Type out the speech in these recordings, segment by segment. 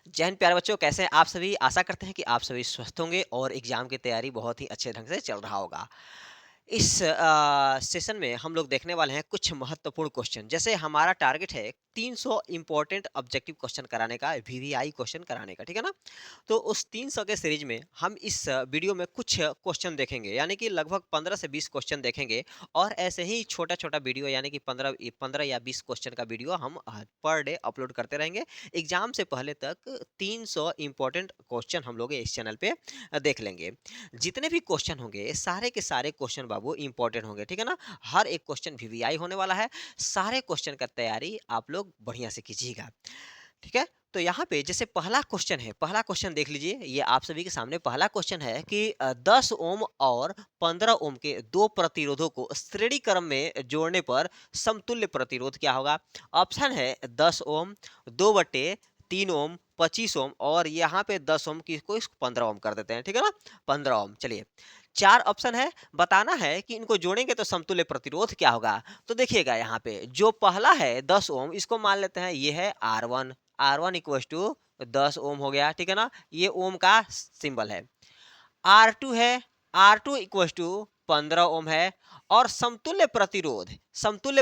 जय हिंद प्यारे बच्चों, कैसे हैं आप सभी। आशा करते हैं कि आप सभी स्वस्थ होंगे और एग्जाम की तैयारी बहुत ही अच्छे ढंग से चल रहा होगा। इस सेशन में हम लोग देखने वाले हैं कुछ महत्वपूर्ण क्वेश्चन। जैसे हमारा टारगेट है 300 इंपॉर्टेंट ऑब्जेक्टिव क्वेश्चन कराने का, वीवीआई क्वेश्चन कराने का, ठीक है ना। तो उस 300 के सीरीज में हम इस वीडियो में कुछ क्वेश्चन देखेंगे, यानी कि लगभग 15 से 20 क्वेश्चन देखेंगे। और ऐसे ही छोटा छोटा वीडियो, यानी कि 15 15 या 20 क्वेश्चन का वीडियो हम पर डे अपलोड करते रहेंगे। एग्जाम से पहले तक 300 इंपॉर्टेंट क्वेश्चन हम लोग इस चैनल पे देख लेंगे। जितने भी क्वेश्चन होंगे सारे के सारे क्वेश्चन बाबू इंपॉर्टेंट होंगे, ठीक है ना। हर एक क्वेश्चन वीवीआई होने वाला है। सारे क्वेश्चन का तैयारी आप लोग बढ़िया से कीजिएगा, ठीक है। तो यहाँ पे जैसे पहला क्वेश्चन है, पहला क्वेश्चन देख लीजिए। ये आप सभी के सामने पहला क्वेश्चन है कि 10 ओम और 15 ओम के दो प्रतिरोधों को श्रेणी क्रम में जोड़ने पर समतुल्य प्रतिरोध क्या होगा। ऑप्शन है 10 ओम, 2/3 ओम, 25 ओम, और यहाँ पे 10 ओम की को 15 ओम कर देते हैं, ठीक है ना। 15 ओम। चलिए, चार ऑप्शन है, बताना है कि इनको जोड़ेंगे तो समतुल्य प्रतिरोध क्या होगा। तो देखिएगा यहाँ पे जो पहला है 10 ओम, इसको मान लेते हैं ये है R1। R1 इक्वल टू 10 ओम हो गया, ठीक है ना। ये ओम का सिंबल है। R2 है, R2 इक्वल टू 15 ओम है। और समतुल्य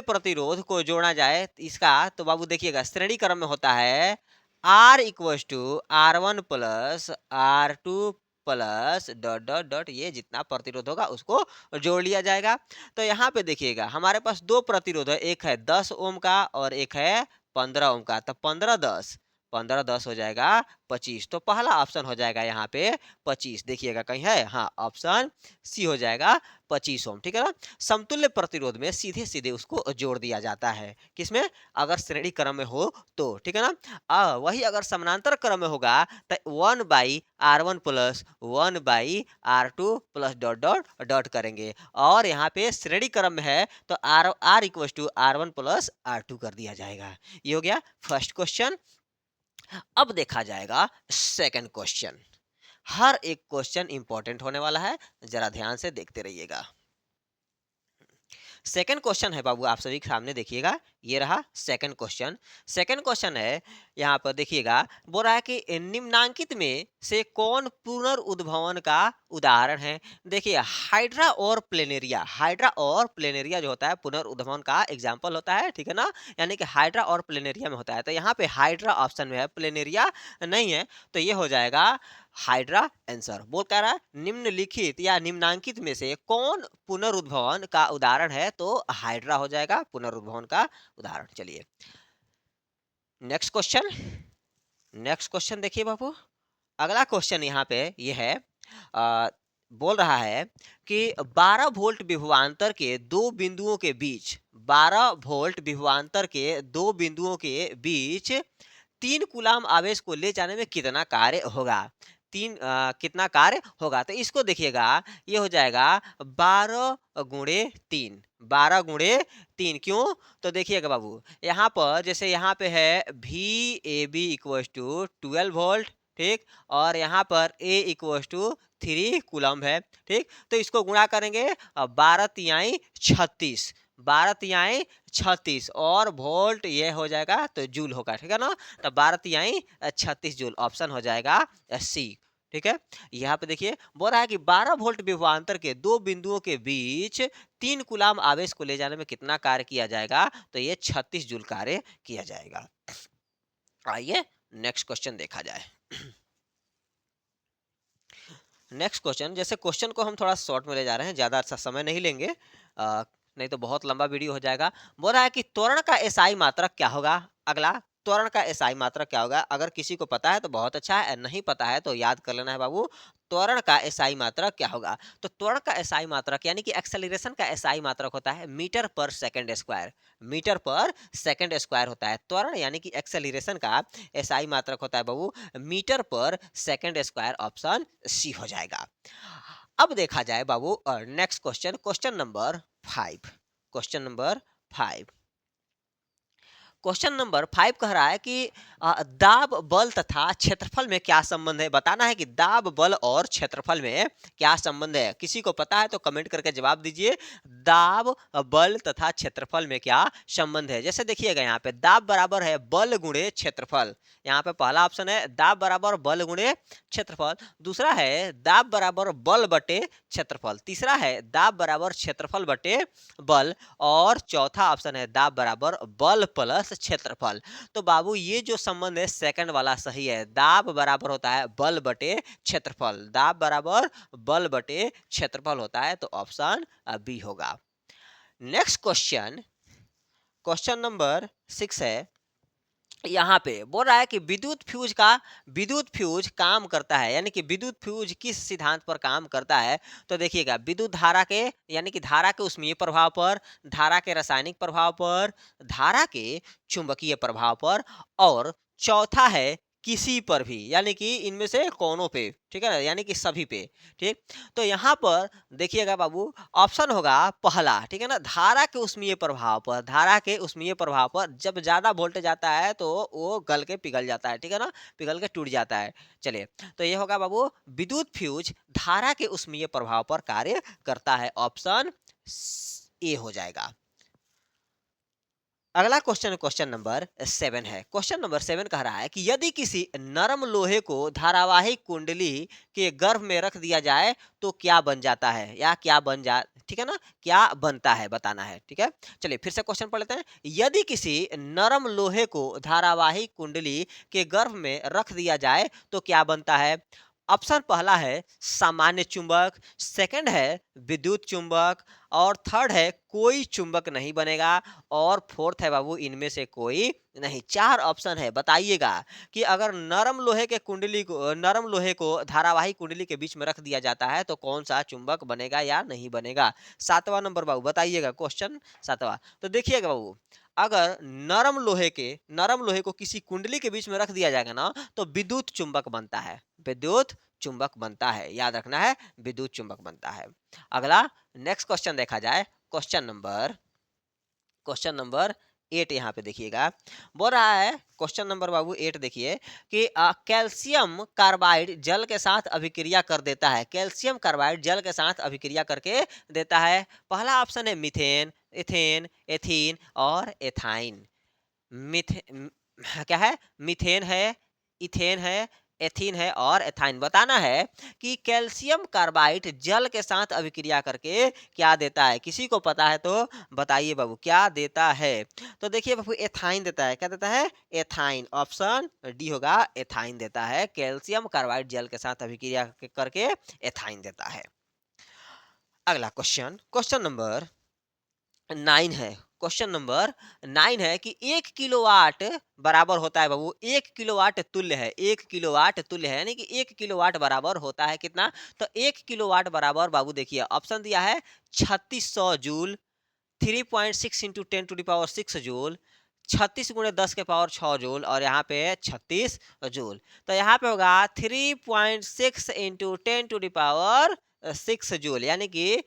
प्रतिरोध को जोड़ा जाए इसका, तो बाबू देखिएगा श्रेणी क्रम में होता है R equal to R1 plus R2 plus dot dot dot, ये जितना प्रतिरोध होगा उसको जोड़ लिया जाएगा। तो यहाँ पे देखिएगा हमारे पास दो प्रतिरोध है, एक है 10 ओम का और एक है 15 ओम का। तो 15 10 हो जाएगा 25। तो पहला ऑप्शन हो जाएगा यहाँ पे 25। देखिएगा कहीं है, हाँ, ऑप्शन सी हो जाएगा 25 ओम, ठीक है ना। समतुल्य प्रतिरोध में सीधे सीधे उसको जोड़ दिया जाता है, किसमें, अगर श्रेणी क्रम में हो तो, ठीक है ना। वही अगर समानांतर क्रम में होगा तो 1/R1 plus 1/R2 plus dot dot dot करेंगे। और यहाँ पे श्रेणी क्रम में है तो R equal to R1 plus R2 कर दिया जाएगा। ये हो गया फर्स्ट क्वेश्चन। अब देखा जाएगा सेकंड क्वेश्चन। हर एक क्वेश्चन इंपॉर्टेंट होने वाला है, जरा ध्यान से देखते रहिएगा। सेकंड क्वेश्चन है बाबू, आप सभी के सामने देखिएगा। ये रहा सेकंड क्वेश्चन। सेकंड क्वेश्चन है, यहाँ पर देखिएगा, बोल रहा है कि निम्नांकित में से कौन पुनर्उद्भवन का उदाहरण है। देखिए हाइड्रा और प्लेनेरिया जो होता है पुनर्उद्भवन का एग्जाम्पल होता है, ठीक है ना। यानी कि हाइड्रा और प्लेनेरिया में होता है। तो यहाँ पे हाइड्रा ऑप्शन में है, प्लेनेरिया नहीं है। तो ये हो जाएगा हाइड्रा आंसर। बोल कह रहा है निम्नलिखित या निम्नांकित में से कौन पुनरुद्भवन का उदाहरण है, तो हाइड्रा हो जाएगा पुनरुद्भवन का उदाहरण। चलिए नेक्स्ट क्वेश्चन। नेक्स्ट क्वेश्चन देखिए बाबू। अगला क्वेश्चन यहाँ पे ये है, आ, बोल रहा है कि 12 वोल्ट विभवांतर के दो बिंदुओं के बीच 12 वोल्ट विभवांतर के दो बिंदुओं के बीच 3 कूलाम आवेश को ले जाने में कितना कार्य होगा। कितना कार्य होगा, तो इसको देखिएगा। ये हो जाएगा 12 गुणे 3, 12 गुणे 3। क्यों, तो देखिएगा बाबू, यहाँ पर जैसे यहाँ पे है VAB इक्वल टू 12 वोल्ट, ठीक। और यहाँ पर A इक्वल टू 3 कूलम है, ठीक। तो इसको गुणा करेंगे 12 तिहाई 36, 12 तिहाई 36, और वोल्ट ये हो जाएगा तो जूल होगा, ठीक है ना। तो 12 तिहाई 36 जूल, ऑप्शन हो जाएगा सी, ठीक है। यहाँ पे देखिए बोल रहा है कि 12 वोल्ट विभवांतर के दो बिंदुओं के बीच 3 कूलाम आवेश को ले जाने में कितना कार्य किया जाएगा, तो ये 36 जूल कार्य किया जाएगा। आइए नेक्स्ट क्वेश्चन देखा जाए। नेक्स्ट क्वेश्चन, जैसे क्वेश्चन को हम थोड़ा शॉर्ट में ले जा रहे हैं, ज़्यादा अच्छा समय नहीं लेंगे, नहीं तो बहुत लंबा वीडियो हो जाएगा। बोल रहा है कि त्वरण का एसआई मात्रक क्या होगा। अगला, त्वरण का एसआई मात्रक क्या होगा। अगर किसी को पता है तो बहुत अच्छा है, नहीं पता है तो याद कर लेना है बाबू। त्वरण का एसआई मात्रक क्या होगा। तो त्वरण का एसआई मात्रक यानी कि एक्सेलरेशन का एसआई मात्रक होता है metre per second square. Metre per second square होता है त्वरण, यानी कि एक्सेलरेशन का एसआई मात्रक होता है बाबू metre per second square, option C हो जाएगा। अब देखा जाए बाबू next question, question number 5। Question number 5 कह रहा है कि दाब बल तथा क्षेत्रफल में क्या संबंध है? बताना है कि दाब बल और क्षेत्रफल में क्या संबंध है। किसी को पता है तो कमेंट करके जवाब दीजिए। दाब बल तथा क्षेत्रफल में क्या संबंध है? जैसे देखिएगा यहाँ पे दाब बराबर है बल गुणे क्षेत्रफल। यहाँ पे पहला ऑप्शन है दाब बराबर बल गुणे क्षेत्रफल। दूसरा है दाब बराबर बल बटे क्षेत्रफल। तीसरा है दाब बराबर क्षेत्रफल बटे बल। और चौथा ऑप्शन है दाब बराबर बल प्लस क्षेत्रफल। तो बाबू ये जो संबंध है सेकंड वाला सही है। दाब बराबर होता है बल बटे क्षेत्रफल। दाब बराबर बल बटे क्षेत्रफल होता है, तो ऑप्शन बी होगा। नेक्स्ट क्वेश्चन, क्वेश्चन नंबर 6 है। यहाँ पे बोल रहा है कि विद्युत फ्यूज काम करता है, यानी कि विद्युत फ्यूज किस सिद्धांत पर काम करता है? तो देखिएगा विद्युत धारा के, यानी कि धारा के उष्मीय प्रभाव पर, धारा के रासायनिक प्रभाव पर, धारा के चुंबकीय प्रभाव पर, और चौथा है किसी पर भी, यानी कि इनमें से कोनों पे, ठीक है ना, यानी कि सभी पे। ठीक, तो यहाँ पर देखिएगा बाबू ऑप्शन होगा पहला, ठीक है ना, धारा के उष्मीय प्रभाव पर। धारा के उष्मीय प्रभाव पर जब ज्यादा वोल्टेज आता है तो वो गल के पिघल जाता है, ठीक है ना, पिघल के टूट जाता है। चलिए, तो ये होगा बाबू विद्युत फ्यूज धारा के उष्मीय प्रभाव पर कार्य करता है। ऑप्शन ए हो जाएगा। अगला क्वेश्चन क्वेश्चन नंबर 7 है। क्वेश्चन नंबर 7 कह रहा है कि यदि किसी नरम लोहे को धारावाहिक कुंडली के गर्भ में रख दिया जाए तो क्या बन जाता है, या क्या बन जा, ठीक है ना, क्या बनता है बताना है। ठीक है, चलिए फिर से क्वेश्चन पढ़ लेते हैं। यदि किसी नरम लोहे को धारावाहिक कुंडली के गर्भ में रख दिया जाए तो क्या बनता है? ऑप्शन पहला है सामान्य चुंबक, सेकंड है विद्युत चुंबक, और थर्ड है कोई चुंबक नहीं बनेगा, और फोर्थ है बाबू इनमें से कोई नहीं। चार ऑप्शन है, बताइएगा कि अगर नरम लोहे को धारावाहिक कुंडली के बीच में रख दिया जाता है तो कौन सा चुंबक बनेगा या नहीं बनेगा। सातवां नंबर बाबू बताइएगा, क्वेश्चन सातवां। तो देखिएगा बाबू, अगर नरम लोहे को किसी कुंडली के बीच में रख दिया जाएगा ना तो विद्युत चुंबक बनता है। विद्युत चुंबक बनता है, याद रखना है, विद्युत चुंबक बनता है। अगला नेक्स्ट क्वेश्चन देखा जाए। क्वेश्चन नंबर 8 यहाँ पे देखिएगा, बोल रहा है क्वेश्चन नंबर बाबू 8 देखिए कि कैल्शियम कार्बाइड जल के साथ अभिक्रिया कर देता है। कैल्शियम कार्बाइड जल के साथ अभिक्रिया करके देता है। पहला ऑप्शन है मीथेन, इथेन, एथीन और एथाइन। मिथे म- क्या है? मीथेन है, इथेन है, एथीन है और एथाइन। बताना है कि कैल्शियम कार्बाइड जल के साथ अभिक्रिया करके क्या देता है। किसी को पता है तो बताइए बाबू क्या देता है। तो देखिए बाबू एथाइन देता है। क्या देता है? एथाइन। ऑप्शन डी होगा, एथाइन देता है। कैल्शियम कार्बाइड जल के साथ अभिक्रिया करके एथाइन देता है। अगला क्वेश्चन, क्वेश्चन नंबर 9 है। क्वेश्चन नंबर 9 है कि 1 किलोवाट बराबर होता है बाबू, 1 किलोवाट तुल्य है, 1 किलोवाट तुल्य है, यानी कि 1 किलोवाट बराबर होता है कितना? तो 1 किलोवाट बराबर बाबू देखिए ऑप्शन दिया है 3600 joule, 3.6 into 10 to the power 6 joule, 36 गुणे 10 के पावर 6 जूल, और यहाँ पे 36 जूल। तो यहाँ पे होगा 3.6 into 10 to the power 6 joule, यानी कि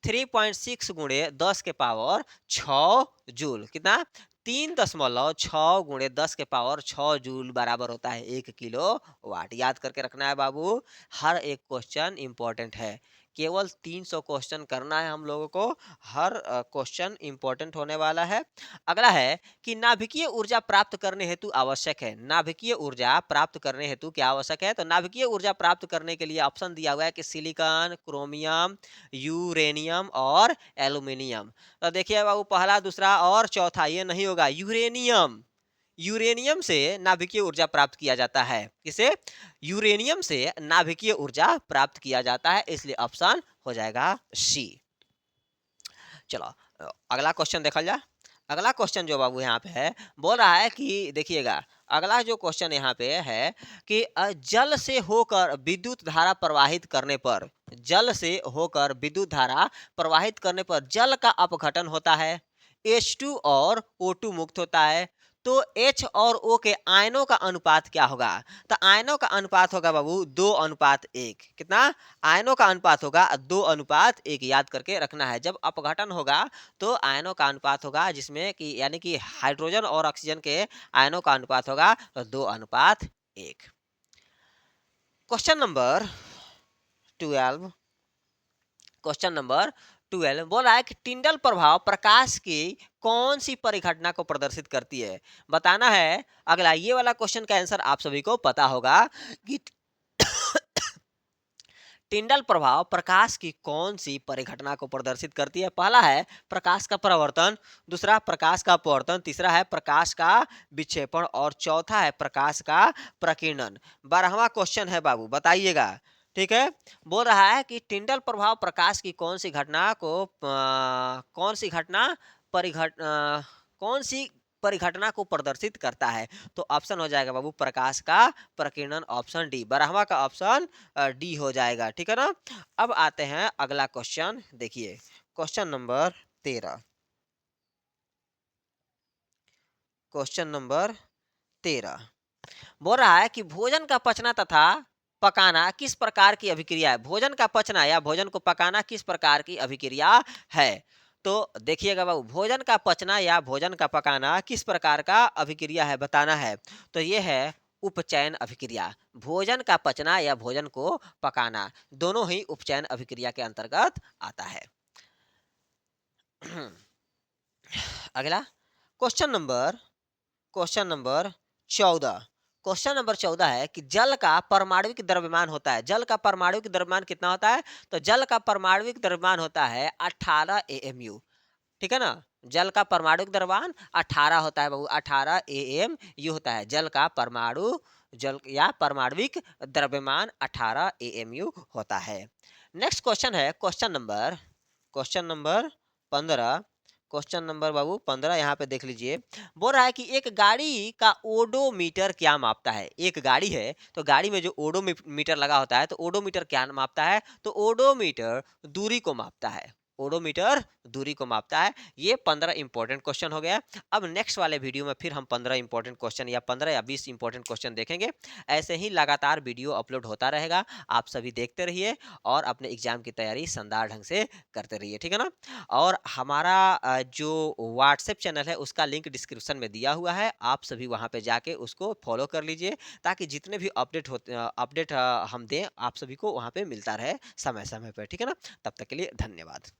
3.6 गुणे 10 के पावर 6 जूल। कितना? 3.6 गुणे 10 के पावर 6 जूल बराबर होता है 1 किलो वाट। याद करके रखना है बाबू, हर एक क्वेश्चन इंपॉर्टेंट है। केवल 300 क्वेश्चन करना है हम लोगों को, हर क्वेश्चन इंपॉर्टेंट होने वाला है। अगला है कि नाभिकीय ऊर्जा प्राप्त करने हेतु आवश्यक है। नाभिकीय ऊर्जा प्राप्त करने हेतु क्या आवश्यक है? तो नाभिकीय ऊर्जा प्राप्त करने के लिए ऑप्शन दिया हुआ है कि सिलिकॉन, क्रोमियम, यूरेनियम और एल्यूमिनियम। तो देखिए बाबू पहला, दूसरा और चौथा ये नहीं होगा, यूरेनियम। यूरेनियम से नाभिकीय ऊर्जा प्राप्त किया जाता है। किसे? यूरेनियम से नाभिकीय ऊर्जा प्राप्त किया जाता है, इसलिए ऑप्शन हो जाएगा सी। चलो अगला क्वेश्चन देखा जाए। अगला क्वेश्चन जो बाबू यहाँ पे है, बोल रहा है कि देखिएगा अगला जो क्वेश्चन यहाँ पे है कि जल से होकर विद्युत धारा प्रवाहित करने पर, जल से होकर विद्युत धारा प्रवाहित करने पर जल का अपघटन होता है, H2 और O2 मुक्त होता है। तो H और O के आयनों का अनुपात क्या होगा? तो आयनों का अनुपात होगा बाबू 2:1। कितना? आयनों का अनुपात होगा 2:1। याद करके रखना है। जब अपघटन होगा तो आयनों का अनुपात होगा जिसमें कि यानी कि हाइड्रोजन और ऑक्सीजन के आयनों का अनुपात होगा 2:1। Question number 12। क्वेश्चन नंबर 12 बोल रहा है कि टिंडल प्रभाव प्रकाश की कौन सी परिघटना को प्रदर्शित करती है? बताना है। अगला ये वाला क्वेश्चन का आंसर आप सभी को पता होगा कि टिंडल प्रभाव प्रकाश की कौन सी परिघटना को प्रदर्शित करती है? पहला है प्रकाश का परावर्तन, दूसरा प्रकाश का अपवर्तन, तीसरा है प्रकाश का विक्षेपण और चौथा है प्रकाश का प्रकीर्णन। 12वां क्वेश्चन है बाबू, बताइएगा। ठीक है, बोल रहा है कि टिंडल प्रभाव प्रकाश की कौन सी घटना को कौन सी घटना परिघट कौन सी परिघटना को प्रदर्शित करता है? तो ऑप्शन हो जाएगा बाबू प्रकाश का प्रकीर्णन, ऑप्शन डी। 12वां का ऑप्शन डी हो जाएगा। ठीक है ना। अब आते हैं अगला क्वेश्चन, देखिए क्वेश्चन नंबर 13। क्वेश्चन नंबर 13 बोल रहा है कि भोजन का पचना तथा पकाना किस प्रकार की अभिक्रिया है? भोजन का पचना या भोजन को पकाना किस प्रकार की अभिक्रिया है? तो देखिएगा बाबू, भोजन का पचना या भोजन का पकाना किस प्रकार का अभिक्रिया है बताना है। तो ये है उपचयन अभिक्रिया। भोजन का पचना या भोजन को पकाना दोनों ही उपचयन अभिक्रिया के अंतर्गत आता है। अगला क्वेश्चन नंबर 14। क्वेश्चन नंबर 14 है कि जल का परमाणविक द्रव्यमान होता है। जल का परमाणविक द्रव्यमान कितना होता है? तो जल का परमाणविक द्रव्यमान होता है 18 एएमयू। ठीक है ना। जल का परमाणुक द्रव्यमान 18 होता है बाबू, 18 एएमयू होता है। जल या परमाणविक द्रव्यमान 18 एएमयू होता है। नेक्स्ट क्वेश्चन है क्वेश्चन नंबर 15। क्वेश्चन नंबर बाबू 15 यहाँ पे देख लीजिए। बोल रहा है कि एक गाड़ी का ओडोमीटर क्या मापता है? एक गाड़ी है तो गाड़ी में जो ओडोमीटर लगा होता है तो ओडोमीटर क्या मापता है? तो ओडोमीटर दूरी को मापता है। ओडोमीटर दूरी को मापता है। ये 15 इंपॉर्टेंट क्वेश्चन हो गया। अब नेक्स्ट वाले वीडियो में फिर हम 15 इंपॉर्टेंट क्वेश्चन या 15 या 20 इंपॉर्टेंट क्वेश्चन देखेंगे। ऐसे ही लगातार वीडियो अपलोड होता रहेगा। आप सभी देखते रहिए और अपने एग्जाम की तैयारी शानदार ढंग से करते रहिए। ठीक है ना। और हमारा जो व्हाट्सएप चैनल है उसका लिंक डिस्क्रिप्शन में दिया हुआ है। आप सभी वहाँ पे जाके उसको फॉलो कर लीजिए ताकि जितने भी अपडेट हम दें आप सभी को वहाँ पे मिलता रहे समय समय पर। ठीक है ना। तब तक के लिए धन्यवाद।